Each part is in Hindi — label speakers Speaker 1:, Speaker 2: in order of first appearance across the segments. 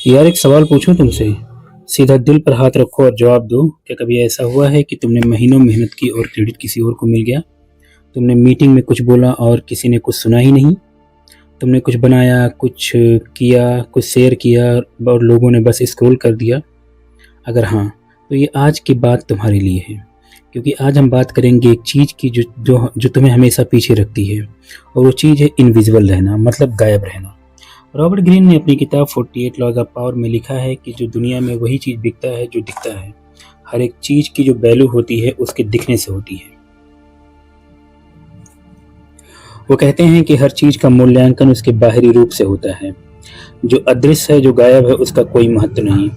Speaker 1: यार एक सवाल पूछूं तुमसे। सीधा दिल पर हाथ रखो और जवाब दो। क्या कभी ऐसा हुआ है कि तुमने महीनों मेहनत की और क्रेडिट किसी और को मिल गया? तुमने मीटिंग में कुछ बोला और किसी ने कुछ सुना ही नहीं। तुमने कुछ बनाया, कुछ किया, कुछ शेयर किया और लोगों ने बस स्क्रॉल कर दिया। अगर हाँ, तो ये आज की बात तुम्हारे लिए है। क्योंकि आज हम बात करेंगे एक चीज़ की जो जो जो तुम्हें हमेशा पीछे रखती है। और वो चीज़ है इनविजिबल रहना, मतलब गायब रहना। रॉबर्ट ग्रीन ने अपनी किताब 48 लॉज ऑफ पावर में लिखा है कि जो दुनिया में वही चीज़ बिकता है जो दिखता है। हर एक चीज़ की जो वैल्यू होती है उसके दिखने से होती है। वो कहते हैं कि हर चीज़ का मूल्यांकन उसके बाहरी रूप से होता है। जो अदृश्य है, जो गायब है, उसका कोई महत्व नहीं।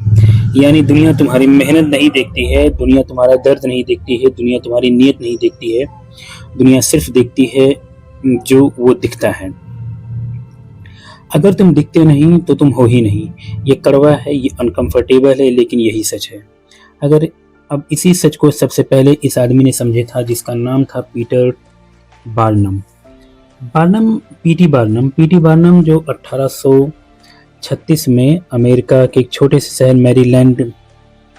Speaker 1: यानी दुनिया तुम्हारी मेहनत नहीं देखती है, दुनिया तुम्हारा दर्द नहीं देखती है, दुनिया तुम्हारी नीयत नहीं देखती है। दुनिया सिर्फ देखती है जो वो दिखता है। अगर तुम दिखते नहीं तो तुम हो ही नहीं। ये कड़वा है, ये अनकंफर्टेबल है, लेकिन यही सच है। अगर अब इसी सच को सबसे पहले इस आदमी ने समझे था जिसका नाम था पीटर बार्नम। पीटी बार्नम जो 1836 में अमेरिका के एक छोटे से शहर मैरीलैंड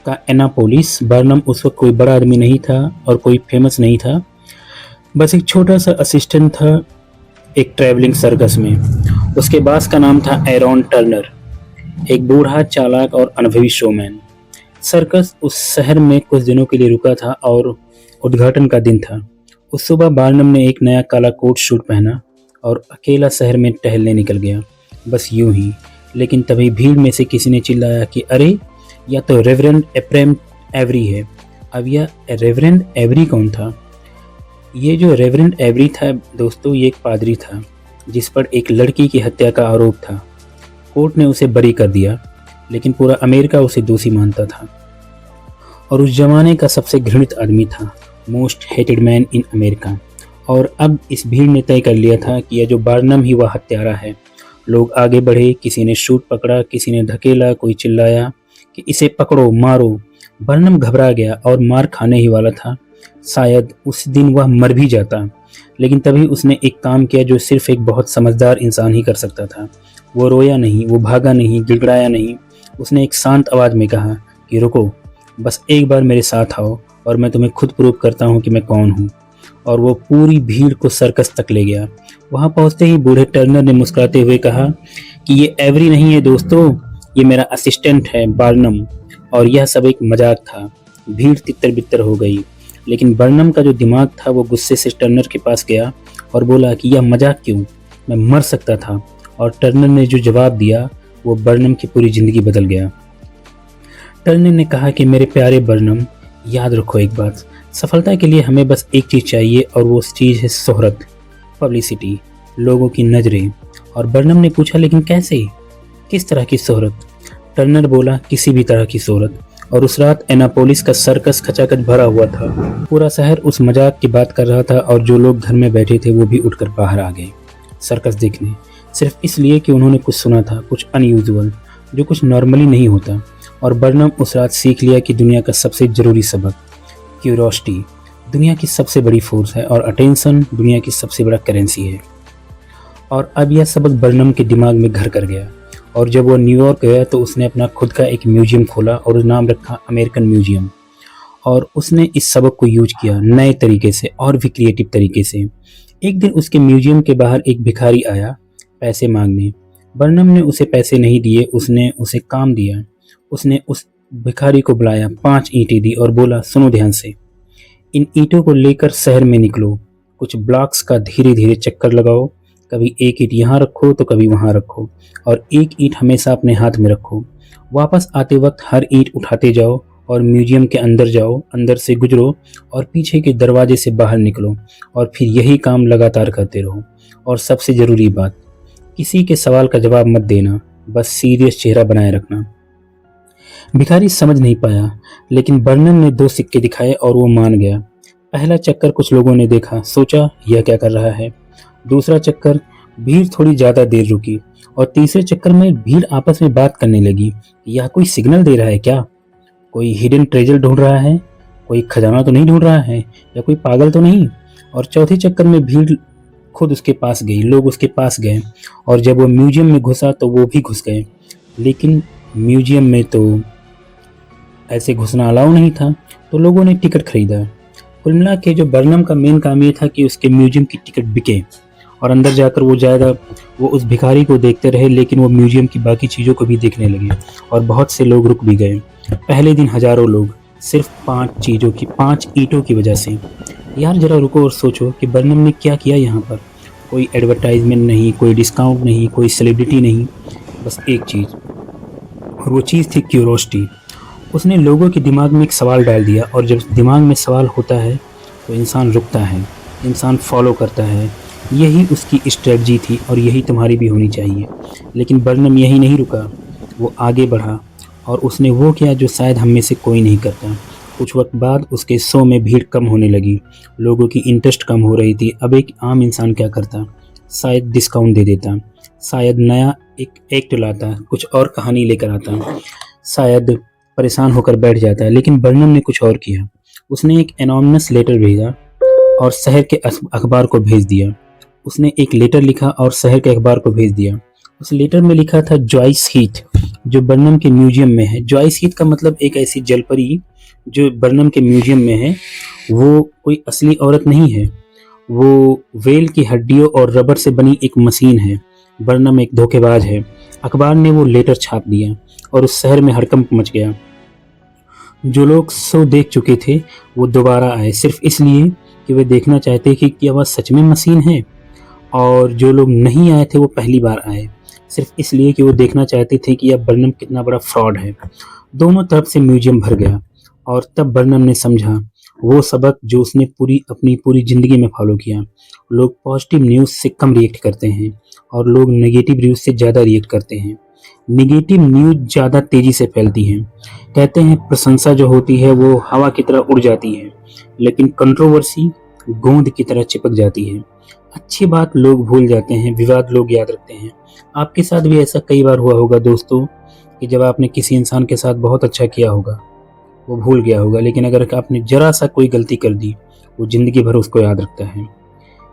Speaker 1: का एनापोलिस। बार्नम उस वक्त कोई बड़ा आदमी नहीं था और कोई फेमस नहीं था। बस एक छोटा सा असिस्टेंट था एक ट्रैवलिंग सर्कस में। उसके बॉस का नाम था एरॉन टर्नर, एक बूढ़ा, चालाक और अनुभवी शोमैन। सर्कस उस शहर में कुछ दिनों के लिए रुका था और उद्घाटन का दिन था। उस सुबह बार्नम ने एक नया काला कोट सूट पहना और अकेला शहर में टहलने निकल गया, बस यूं ही। लेकिन तभी भीड़ में से किसी ने चिल्लाया कि अरे, या तो रेवरेंड एफ्रेम एवरी है। अब यह रेवरेंड एवरी कौन था? ये जो रेवरेंड एवरी था दोस्तों, ये एक पादरी था जिस पर एक लड़की की हत्या का आरोप था। कोर्ट ने उसे बरी कर दिया, लेकिन पूरा अमेरिका उसे दोषी मानता था और उस जमाने का सबसे घृणित आदमी था, most hated man in America. और अब इस भीड़ ने तय कर लिया था कि यह जो बार्नम ही वह हत्यारा है। लोग आगे बढ़े, किसी ने शूट पकड़ा, किसी ने धकेला, कोई चिल्लाया कि इसे पकड़ो, मारो। बार्नम घबरा गया और मार खाने ही वाला था। शायद उस दिन वह मर भी जाता, लेकिन तभी उसने एक काम किया जो सिर्फ एक बहुत समझदार इंसान ही कर सकता था। वो रोया नहीं, वो भागा नहीं, गिड़गिड़ाया नहीं। उसने एक शांत आवाज़ में कहा कि रुको, बस एक बार मेरे साथ आओ और मैं तुम्हें खुद प्रूव करता हूँ कि मैं कौन हूँ। और वो पूरी भीड़ को सर्कस तक ले गया। वहाँ पहुँचते ही बूढ़े टर्नर ने मुस्कुराते हुए कहा कि ये एवरी नहीं है दोस्तों, ये मेरा असिस्टेंट है बार्नम, और यह सब एक मजाक था। भीड़ तितर बितर हो गई, लेकिन बर्नम का जो दिमाग था वो गुस्से से टर्नर के पास गया और बोला कि यह मजाक क्यों, मैं मर सकता था। और टर्नर ने जो जवाब दिया वो बर्नम की पूरी ज़िंदगी बदल गया। टर्नर ने कहा कि मेरे प्यारे बर्नम, याद रखो एक बात, सफलता के लिए हमें बस एक चीज़ चाहिए और वो चीज़ है शोहरत, पब्लिसिटी, लोगों की नज़रें। और बर्नम ने पूछा लेकिन कैसे, किस तरह की शोहरत? टर्नर बोला किसी भी तरह की शोहरत। और उस रात एनापोलिस का सर्कस खचाखच भरा हुआ था। पूरा शहर उस मजाक की बात कर रहा था और जो लोग घर में बैठे थे वो भी उठकर बाहर आ गए सर्कस देखने, सिर्फ इसलिए कि उन्होंने कुछ सुना था, कुछ अनयूजुअल, जो कुछ नॉर्मली नहीं होता। और बर्नम उस रात सीख लिया कि दुनिया का सबसे ज़रूरी सबक, क्यूरोसिटी, दुनिया की सबसे बड़ी फोर्स है और अटेंशन दुनिया की सबसे बड़ा करेंसी है। और अब यह सबक बर्नम के दिमाग में घर कर गया। और जब वो न्यूयॉर्क गया तो उसने अपना खुद का एक म्यूजियम खोला और उसका नाम रखा अमेरिकन म्यूजियम। और उसने इस सबक को यूज किया नए तरीके से और भी क्रिएटिव तरीके से। एक दिन उसके म्यूजियम के बाहर एक भिखारी आया पैसे मांगने। बर्नम ने उसे पैसे नहीं दिए, उसने उसे काम दिया। उसने उस भिखारी को बुलाया, 5 ईंटें दी और बोला सुनो ध्यान से, इन ईंटों को लेकर शहर में निकलो, कुछ ब्लॉक्स का धीरे धीरे चक्कर लगाओ, कभी एक ईंट यहाँ रखो तो कभी वहाँ रखो, और एक ईंट हमेशा अपने हाथ में रखो। वापस आते वक्त हर ईंट उठाते जाओ और म्यूजियम के अंदर जाओ, अंदर से गुजरो और पीछे के दरवाजे से बाहर निकलो, और फिर यही काम लगातार करते रहो। और सबसे ज़रूरी बात, किसी के सवाल का जवाब मत देना, बस सीरियस चेहरा बनाए रखना। भिखारी समझ नहीं पाया, लेकिन बर्नम ने 2 सिक्के दिखाए और वो मान गया। पहला चक्कर कुछ लोगों ने देखा, सोचा यह क्या कर रहा है। दूसरा चक्कर भीड़ थोड़ी ज़्यादा देर रुकी और तीसरे चक्कर में भीड़ आपस में बात करने लगी, यह कोई सिग्नल दे रहा है क्या, कोई हिडन ट्रेजर ढूंढ रहा है, कोई खजाना तो नहीं ढूंढ रहा है, या कोई पागल तो नहीं। और चौथे चक्कर में भीड़ खुद उसके पास गई, लोग उसके पास गए और जब वो म्यूजियम में घुसा तो वो भी घुस गए। लेकिन म्यूजियम में तो ऐसे घुसना अलाउ नहीं था, तो लोगों ने टिकट खरीदा। कुल मिला के जो बर्नम का मेन काम ये था कि उसके म्यूजियम की टिकट बिके और अंदर जाकर वो उस भिखारी को देखते रहे, लेकिन वो म्यूजियम की बाकी चीज़ों को भी देखने लगे और बहुत से लोग रुक भी गए। पहले दिन हजारों लोग, सिर्फ 5 ईंटों की वजह से। यार जरा रुको और सोचो कि बर्नम ने क्या किया यहाँ पर। कोई एडवर्टाइजमेंट नहीं, कोई डिस्काउंट नहीं, कोई सेलिब्रिटी नहीं, बस एक चीज़, और वो चीज़ थी क्यूरोसिटी। उसने लोगों के दिमाग में एक सवाल डाल दिया, और जब दिमाग में सवाल होता है तो इंसान रुकता है, इंसान फॉलो करता है। यही उसकी स्ट्रेटजी थी और यही तुम्हारी भी होनी चाहिए। लेकिन बर्नम यही नहीं रुका, वो आगे बढ़ा और उसने वो किया जो शायद हम में से कोई नहीं करता। कुछ वक्त बाद उसके शो में भीड़ कम होने लगी, लोगों की इंटरेस्ट कम हो रही थी। अब एक आम इंसान क्या करता? शायद डिस्काउंट दे देता, शायद नया एक एक्ट लाता, कुछ और कहानी लेकर आता, शायद परेशान होकर बैठ जाता है। लेकिन बर्नम ने कुछ और किया। उसने एक एनोनिमस लेटर भेजा और शहर के अखबार को भेज दिया। उसने एक लेटर लिखा और शहर के अखबार को भेज दिया। उस लेटर में लिखा था जॉइस हीथ, जो बर्नम के म्यूजियम में है। जॉइस हीथ का मतलब एक ऐसी जलपरी जो बर्नम के म्यूजियम में है। वो कोई असली औरत नहीं है, वो वेल की हड्डियों और रबर से बनी एक मशीन है। बर्नम एक धोखेबाज है। अखबार ने वो लेटर छाप दिया और उस शहर में हड़कंप मच गया। जो लोग शो देख चुके थे वो दोबारा आए, सिर्फ इसलिए कि वे देखना चाहते कि क्या वह सच में मशीन है। और जो लोग नहीं आए थे वो पहली बार आए, सिर्फ इसलिए कि वो देखना चाहते थे कि यह बर्नम कितना बड़ा फ्रॉड है। दोनों तरफ से म्यूजियम भर गया और तब बर्नम ने समझा वो सबक जो उसने अपनी पूरी ज़िंदगी में फॉलो किया। लोग पॉजिटिव न्यूज़ से कम रिएक्ट करते हैं और लोग नेगेटिव न्यूज़ से ज़्यादा रिएक्ट करते हैं। नेगेटिव न्यूज़ ज़्यादा तेज़ी से फैलती है। कहते हैं प्रशंसा जो होती है वो हवा की तरह उड़ जाती है, लेकिन कंट्रोवर्सी गोंद की तरह चिपक जाती है। अच्छी बात लोग भूल जाते हैं, विवाद लोग याद रखते हैं। आपके साथ भी ऐसा कई बार हुआ होगा दोस्तों, कि जब आपने किसी इंसान के साथ बहुत अच्छा किया होगा, वो भूल गया होगा, लेकिन अगर आपने जरा सा कोई गलती कर दी, वो ज़िंदगी भर उसको याद रखता है।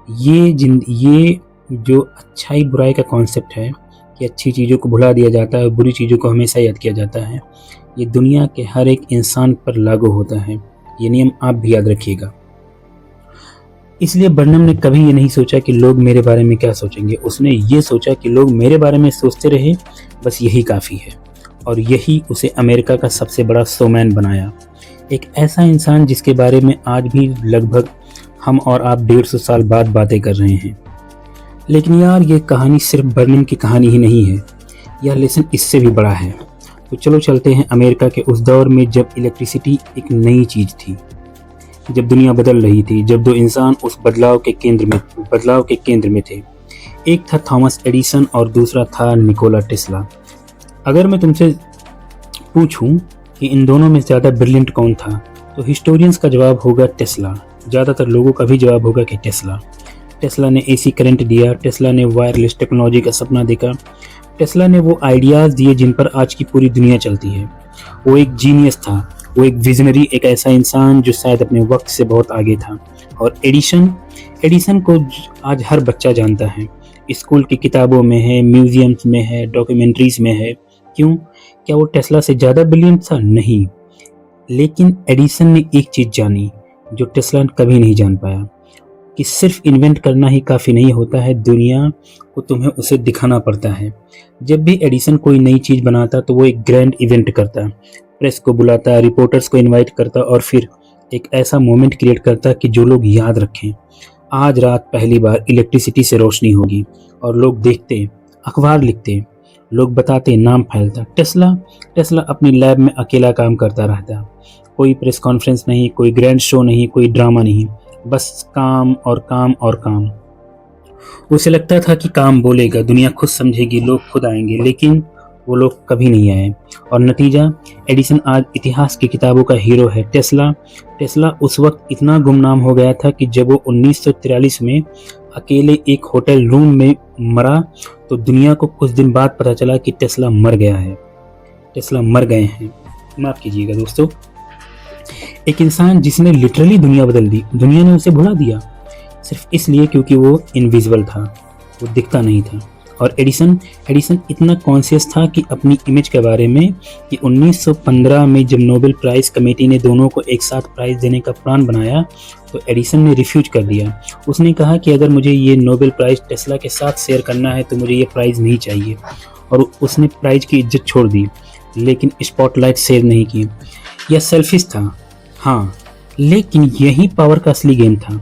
Speaker 1: ये जो अच्छाई बुराई का कॉन्सेप्ट है कि अच्छी चीज़ों को भुला दिया जाता है और बुरी चीज़ों को हमेशा याद किया जाता है, ये दुनिया के हर एक इंसान पर लागू होता है। ये नियम आप भी याद रखिएगा। इसलिए बर्नम ने कभी ये नहीं सोचा कि लोग मेरे बारे में क्या सोचेंगे। उसने ये सोचा कि लोग मेरे बारे में सोचते रहे, बस यही काफ़ी है। और यही उसे अमेरिका का सबसे बड़ा शोमैन बनाया। एक ऐसा इंसान जिसके बारे में आज भी लगभग हम और आप 150 साल बाद बातें कर रहे हैं। लेकिन यार ये कहानी सिर्फ बर्नम की कहानी ही नहीं है, यह लेसन इससे भी बड़ा है। तो चलो चलते हैं अमेरिका के उस दौर में जब इलेक्ट्रिसिटी एक नई चीज़ थी, जब दुनिया बदल रही थी, जब दो इंसान उस बदलाव के केंद्र में थे। एक था थॉमस एडिसन और दूसरा था निकोला टेस्ला। अगर मैं तुमसे पूछूं कि इन दोनों में ज़्यादा ब्रिलियंट कौन था, तो हिस्टोरियंस का जवाब होगा टेस्ला। ज़्यादातर लोगों का भी जवाब होगा कि टेस्ला। टेस्ला ने एसी करंट दिया, टेस्ला ने वायरलेस टेक्नोलॉजी का सपना देखा, टेस्ला ने वो आइडियाज़ दिए जिन पर आज की पूरी दुनिया चलती है। वो एक जीनियस था, वो एक विजनरी, एक ऐसा इंसान जो शायद अपने वक्त से बहुत आगे था। और एडिसन को आज हर बच्चा जानता है, स्कूल की किताबों में है, म्यूजियम्स में है, डॉक्यूमेंट्रीज में है। क्यों? क्या वो टेस्ला से ज़्यादा ब्रिलियंट था? नहीं। लेकिन एडिसन ने एक चीज़ जानी जो टेस्ला कभी नहीं जान पाया, कि सिर्फ इन्वेंट करना ही काफ़ी नहीं होता है, दुनिया को तुम्हें उसे दिखाना पड़ता है। जब भी एडिसन कोई नई चीज़ बनाता तो वो एक ग्रैंड इवेंट करता, प्रेस को बुलाता, रिपोर्टर्स को इनवाइट करता और फिर एक ऐसा मोमेंट क्रिएट करता कि जो लोग याद रखें। आज रात पहली बार इलेक्ट्रिसिटी से रोशनी होगी और लोग देखते, अखबार लिखते, लोग बताते, नाम फैलता। टेस्ला अपनी लैब में अकेला काम करता रहता। कोई प्रेस कॉन्फ्रेंस नहीं, कोई ग्रैंड शो नहीं, कोई ड्रामा नहीं, बस काम और काम और काम। उसे लगता था कि काम बोलेगा, दुनिया खुद समझेगी, लोग खुद आएंगे, लेकिन वो लोग कभी नहीं आए। और नतीजा, एडिसन आज इतिहास की किताबों का हीरो है। टेस्ला उस वक्त इतना गुमनाम हो गया था कि जब वो 1943 में अकेले एक होटल रूम में मरा तो दुनिया को कुछ दिन बाद पता चला कि टेस्ला मर गए हैं। माफ कीजिएगा दोस्तों। एक इंसान जिसने लिटरली दुनिया बदल दी, दुनिया ने उसे भुला दिया सिर्फ इसलिए क्योंकि वो इनविजिबल था, वो दिखता नहीं था। और एडिसन इतना कॉन्शियस था कि अपनी इमेज के बारे में कि 1915 में जब नोबेल प्राइज़ कमेटी ने दोनों को एक साथ प्राइज़ देने का प्लान बनाया तो एडिसन ने रिफ्यूज कर दिया। उसने कहा कि अगर मुझे ये नोबेल प्राइज़ टेस्ला के साथ शेयर करना है तो मुझे ये प्राइज़ नहीं चाहिए, और उसने प्राइज़ की इज्जत छोड़ दी लेकिन स्पॉटलाइट शेयर नहीं की। यह सेल्फिश था, हाँ, लेकिन यही पावर का असली गेम था।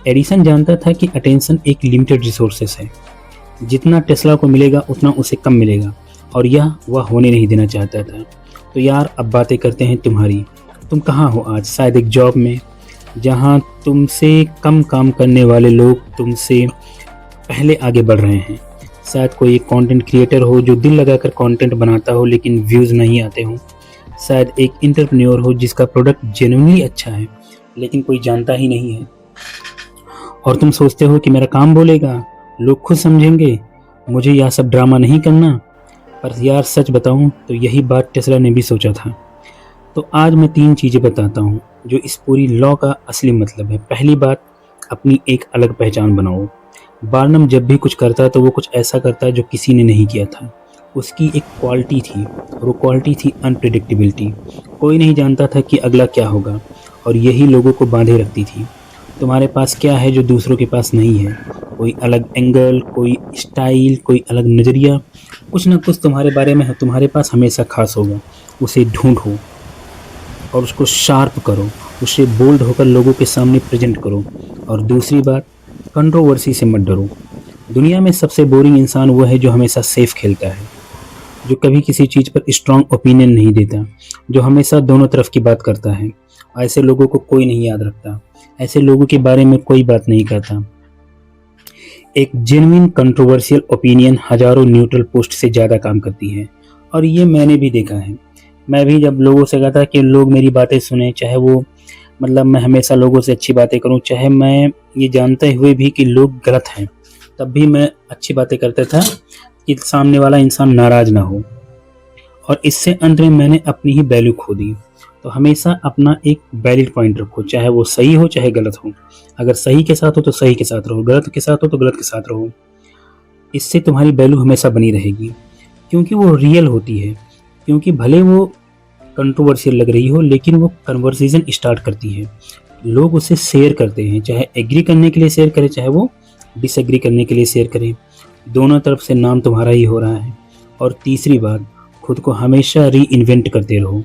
Speaker 1: एडिसन जानता था कि अटेंशन एक लिमिटेड रिसोर्सेस है, जितना टेस्ला को मिलेगा उतना उसे कम मिलेगा, और यह वह होने नहीं देना चाहता था। तो यार अब बातें करते हैं तुम्हारी। तुम कहाँ हो आज? शायद एक जॉब में जहाँ तुमसे कम काम करने वाले लोग तुमसे पहले आगे बढ़ रहे हैं। शायद कोई एक कंटेंट क्रिएटर हो जो दिल लगाकर कंटेंट बनाता हो लेकिन व्यूज़ नहीं आते हों। शायद एक एंटरप्रेन्योर हो जिसका प्रोडक्ट जेन्युइनली अच्छा है लेकिन कोई जानता ही नहीं है, और तुम सोचते हो कि मेरा काम बोलेगा, लोग खुद समझेंगे, मुझे यह सब ड्रामा नहीं करना। पर यार सच बताऊं तो यही बात टेस्ला ने भी सोचा था। तो आज मैं 3 चीज़ें बताता हूं जो इस पूरी लॉ का असली मतलब है। पहली बात, अपनी एक अलग पहचान बनाओ। बार्नम जब भी कुछ करता तो वो कुछ ऐसा करता जो किसी ने नहीं किया था। उसकी एक क्वालिटी थी, और वो क्वालिटी थी अनप्रेडिक्टेबिलिटी। कोई नहीं जानता था कि अगला क्या होगा, और यही लोगों को बांधे रखती थी। तुम्हारे पास क्या है जो दूसरों के पास नहीं है? कोई अलग एंगल, कोई स्टाइल, कोई अलग नज़रिया, कुछ ना कुछ तुम्हारे बारे में तुम्हारे पास हमेशा खास होगा। उसे ढूंढो और उसको शार्प करो, उसे बोल्ड होकर लोगों के सामने प्रेजेंट करो। और दूसरी बात, कंट्रोवर्सी से मत डरो। दुनिया में सबसे बोरिंग इंसान वो है जो हमेशा सेफ खेलता है, जो कभी किसी चीज़ पर स्ट्रॉन्ग ओपिनियन नहीं देता, जो हमेशा दोनों तरफ की बात करता है। ऐसे लोगों को कोई नहीं याद रखता, ऐसे लोगों के बारे में कोई बात नहीं करता। एक जेन्युइन कंट्रोवर्शियल ओपिनियन हजारों न्यूट्रल पोस्ट से ज़्यादा काम करती है, और ये मैंने भी देखा है। मैं भी जब लोगों से कहता कि लोग मेरी बातें सुने, चाहे वो मैं हमेशा लोगों से अच्छी बातें करूं, चाहे मैं ये जानते हुए भी कि लोग गलत हैं, तब भी मैं अच्छी बातें करता था कि सामने वाला इंसान नाराज़ ना हो। और इससे अंत में मैंने अपनी ही वैल्यू खो दी। तो हमेशा अपना एक वैलिड पॉइंट रखो, चाहे वो सही हो चाहे गलत हो। अगर सही के साथ हो तो सही के साथ रहो, गलत के साथ हो तो गलत के साथ रहो। इससे तुम्हारी वैल्यू हमेशा बनी रहेगी, क्योंकि वो रियल होती है। क्योंकि भले वो कंट्रोवर्शियल लग रही हो लेकिन वो कन्वर्सेशन स्टार्ट करती है, लोग उसे शेयर करते हैं, चाहे एग्री करने के लिए शेयर करें चाहे वो डिसएग्री करने के लिए शेयर करें, दोनों तरफ से नाम तुम्हारा ही हो रहा है। और तीसरी बात, खुद को हमेशा री इन्वेंट करते रहो।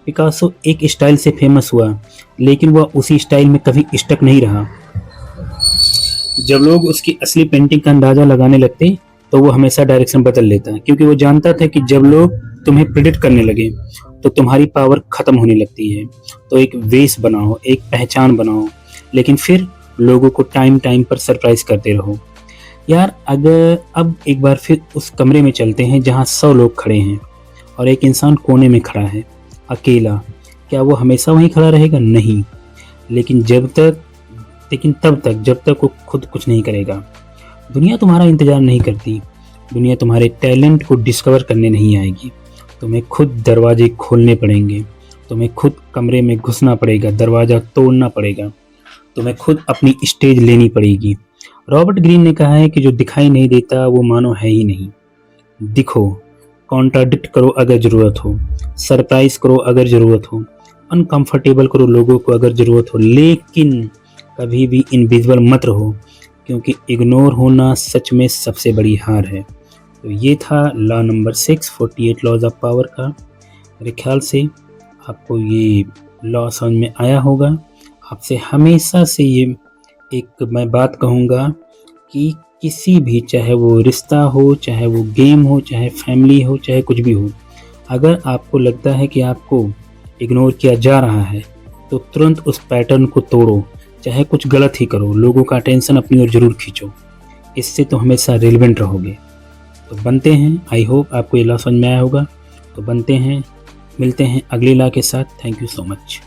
Speaker 1: पिकासो एक स्टाइल से फेमस हुआ लेकिन वह उसी स्टाइल में कभी स्टक नहीं रहा। जब लोग उसकी असली पेंटिंग का अंदाज़ा लगाने लगते तो वो हमेशा डायरेक्शन बदल लेता, क्योंकि वो जानता था कि जब लोग तुम्हें प्रेडिक्ट करने लगे तो तुम्हारी पावर ख़त्म होने लगती है। तो एक वेस बनाओ, एक पहचान बनाओ, लेकिन फिर लोगों को टाइम टाइम पर सरप्राइज करते रहो। यार अगर अब एक बार फिर उस कमरे में चलते हैं जहाँ 100 लोग खड़े हैं और एक इंसान कोने में खड़ा है अकेला। क्या वो हमेशा वहीं खड़ा रहेगा? नहीं, लेकिन तब तक जब तक वो खुद कुछ नहीं करेगा। दुनिया तुम्हारा इंतज़ार नहीं करती, दुनिया तुम्हारे टैलेंट को डिस्कवर करने नहीं आएगी। तुम्हें खुद दरवाजे खोलने पड़ेंगे, तुम्हें खुद कमरे में घुसना पड़ेगा, दरवाज़ा तोड़ना पड़ेगा, तुम्हें खुद अपनी स्टेज लेनी पड़ेगी। रॉबर्ट ग्रीन ने कहा है कि जो दिखाई नहीं देता वो मानो है ही नहीं। दिखो, कॉन्ट्राडिक्ट करो अगर ज़रूरत हो, सरप्राइज करो अगर ज़रूरत हो, अनकंफर्टेबल करो लोगों को अगर ज़रूरत हो, लेकिन कभी भी इनविजिबल मत रहो, क्योंकि इग्नोर होना सच में सबसे बड़ी हार है। तो ये था law number 6, 48 laws of power का। मेरे ख्याल से आपको ये लॉ समझ में आया होगा। आपसे हमेशा से ये एक मैं बात कहूँगा कि किसी भी, चाहे वो रिश्ता हो, चाहे वो गेम हो, चाहे फैमिली हो, चाहे कुछ भी हो, अगर आपको लगता है कि आपको इग्नोर किया जा रहा है तो तुरंत उस पैटर्न को तोड़ो, चाहे कुछ गलत ही करो, लोगों का अटेंशन अपनी ओर ज़रूर खींचो। इससे तो हमेशा रिलेवेंट रहोगे। तो बनते हैं, आई होप आपको ये लॉ समझ में आया होगा। तो बनते हैं, मिलते हैं अगली लॉ के साथ। Thank you so much.